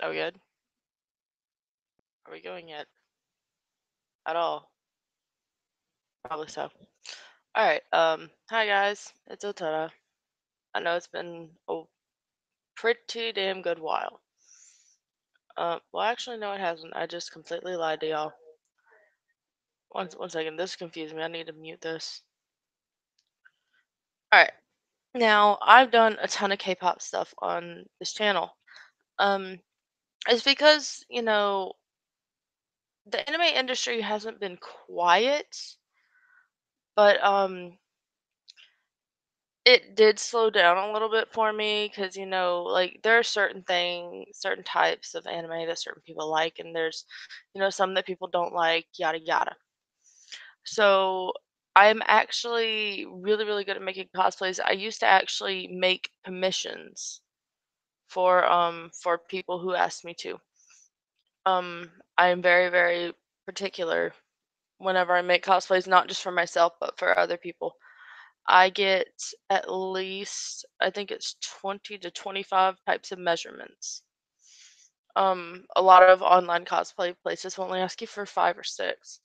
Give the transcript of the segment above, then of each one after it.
Are we good? Are we going yet? At all? Probably so. Alright, hi guys. It's Otara. I know it's been a pretty damn good while. Well, actually, no, it hasn't. I just completely lied to y'all. One second. This confused me. I need to mute this. Alright. Now, I've done a ton of K-pop stuff on this channel. Um, it's because, the anime industry hasn't been quiet, but, it did slow down a little bit for me because, like, there are certain things, certain types of anime that certain people like, and there's, some that people don't like, yada yada. So I'm actually really, really good at making cosplays. I used to actually make commissions for people who asked me to. I am very, very particular whenever I make cosplays, not just for myself, but for other people. I get at least, I think it's 20 to 25 types of measurements. A lot of online cosplay places will only ask you for 5 or 6.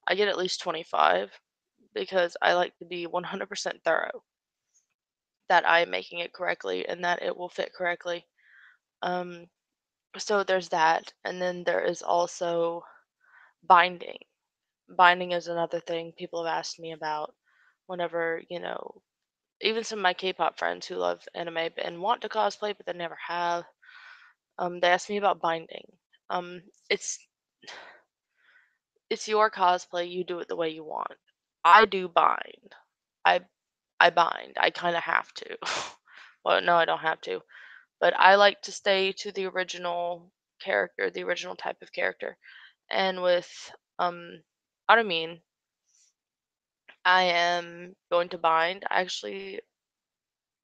I get at least 25 because I like to be 100% thorough that I am making it correctly and that it will fit correctly. Um, so there's that. And then there is also binding. Binding is another thing people have asked me about whenever, even some of my K-pop friends who love anime and want to cosplay but they never have, they ask me about binding. Um, it's it's your cosplay, you do it the way you want. I do bind. I I bind. I kind of have to. Well, no, I don't have to, but I like to stay to the original character, the original type of character. And with Armin, I am going to bind. Actually,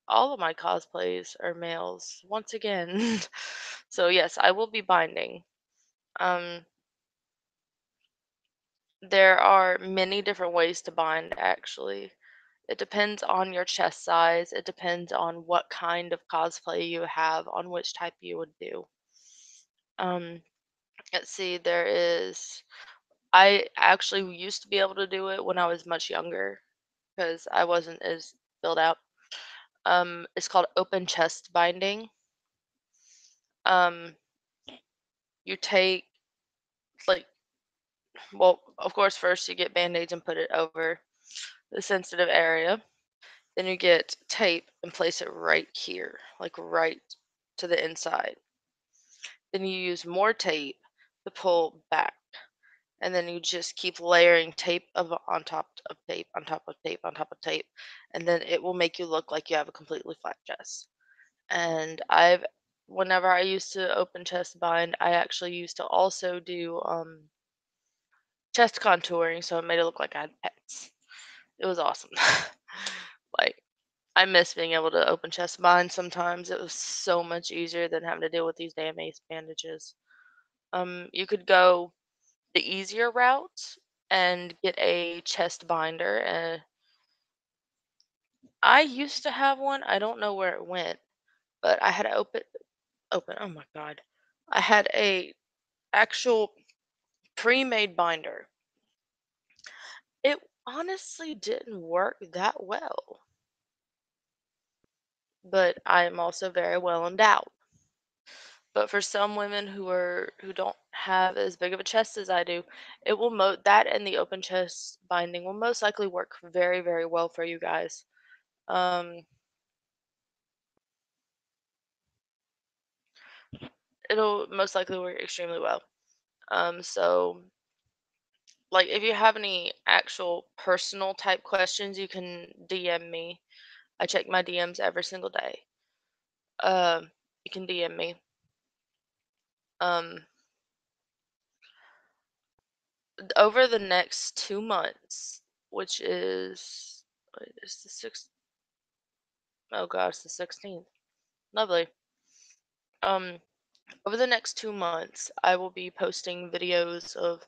all of my cosplays are males once again. So yes, I will be binding. Um, there are many different ways to bind actually. It depends on your chest size. It depends on what kind of cosplay you have, on which type you would do. Um, let's see, there is I actually used to be able to do it when I was much younger because I wasn't as filled out. It's called open chest binding. Um, you take like well, of course, first you get band-aids and put it over the sensitive area. Then you get tape and place it right here, like right to the inside. Then you use more tape to pull back. And then you just keep layering tape on top of tape, on top of tape, on top of tape. And then it will make you look like you have a completely flat chest. And whenever I used to open chest bind, I actually used to also do chest contouring, so it made it look like I had pets. It was awesome. Like, I miss being able to open chest bind sometimes. It was so much easier than having to deal with these damn ace bandages. You could go the easier route and get a chest binder. And I used to have one. I don't know where it went, but I had to open. Oh my god, I had a actual pre-made binder. It honestly didn't work that well, but I am also very well endowed. But for some women who don't have as big of a chest as I do, it will that and the open chest binding will most likely work very, very well for you guys. Um, it'll most likely work extremely well. So like if you have any actual personal type questions, you can DM me. I check my DMs every single day. You can DM me. Um, over the next 2 months, which is wait, it's the sixth. Oh gosh, the 16th. Lovely. Um, over the next 2 months, I will be posting videos of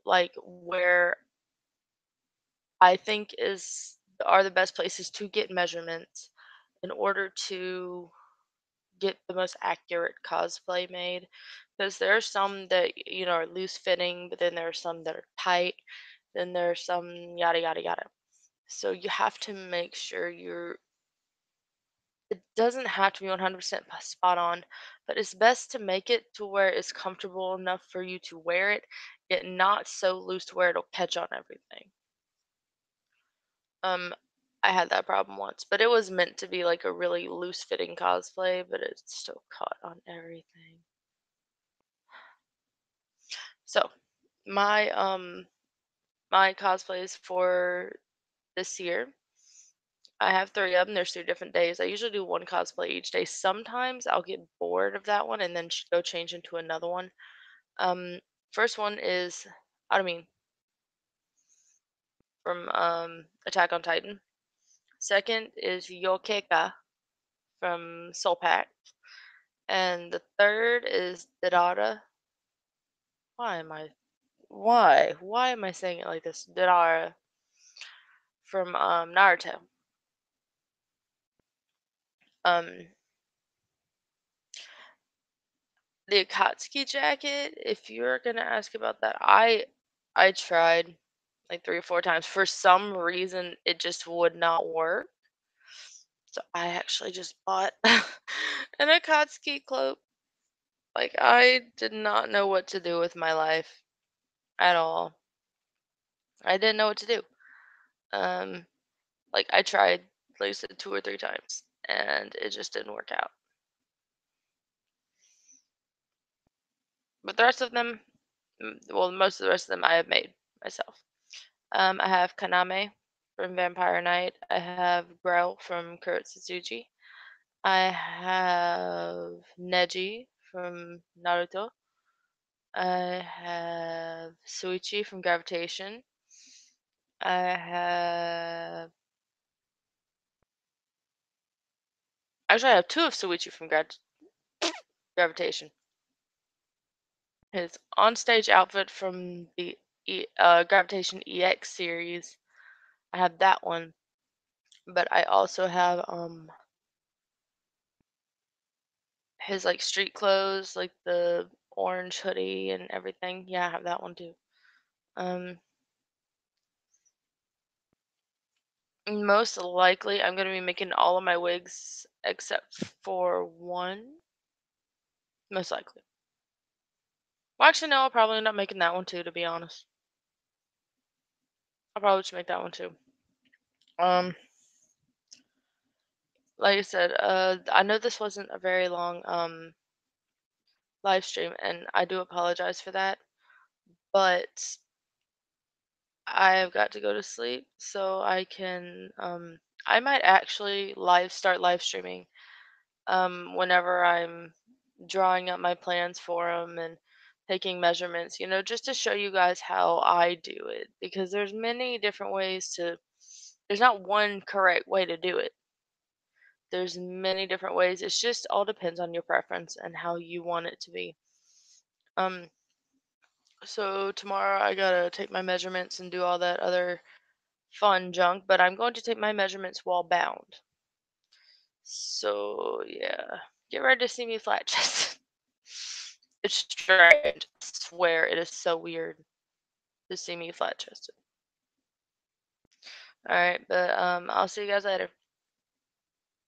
like where I think are the best places to get measurements in order to get the most accurate cosplay made, because there are some that are loose fitting, but then there are some that are tight, then there are some yada yada yada. So you have to make sure it doesn't have to be 100% spot on, but it's best to make it to where it's comfortable enough for you to wear it, yet not so loose to where it'll catch on everything. Um, I had that problem once, but it was meant to be like a really loose fitting cosplay, but it still caught on everything. So my cosplays for this year, I have three of them. There's 3 different days. I usually do one cosplay each day. Sometimes I'll get bored of that one and then go change into another one. Um, First one is Armin from Attack on Titan. Second is Yokeka from Soul Pack. And the third is Didara. Why am I why am I saying it like this? Didara from Naruto. Um the Akatsuki jacket, if you're gonna ask about that, I tried like 3 or 4 times. For some reason it just would not work. So I actually just bought an Akatsuki cloak. Like I did not know what to do with my life at all. I didn't know what to do. Um like I tried like I said 2 or 3 times and it just didn't work out. But the rest of them, well, most of the rest of them I have made myself. I have Kaname from Vampire Knight. I have Grell from Kurotsuji. I have Neji from Naruto. I have Suichi from Gravitation. I have actually I have two of Suichi from Gravitation. His onstage outfit from the Gravitation EX series. I have that one, but I also have his like street clothes, like the orange hoodie and everything. Yeah, I have that one too. Um, Most likely I'm gonna be making all of my wigs except for one. Most likely. Well, actually, no, I'll probably end up making that one too. To be honest, I'll probably just make that one too. Um, like I said, I know this wasn't a very long live stream, and I do apologize for that. But I've got to go to sleep, so I can I might actually start live streaming whenever I'm drawing up my plans for them and taking measurements, just to show you guys how I do it, because there's many different ways to there's not one correct way to do it. There's many different ways. It's just all depends on your preference and how you want it to be. Um so tomorrow I got to take my measurements and do all that other fun junk, but I'm going to take my measurements while bound. So yeah, get ready to see me flat chested. It's strange. I swear it is so weird to see me flat chested. All right, but I'll see you guys later.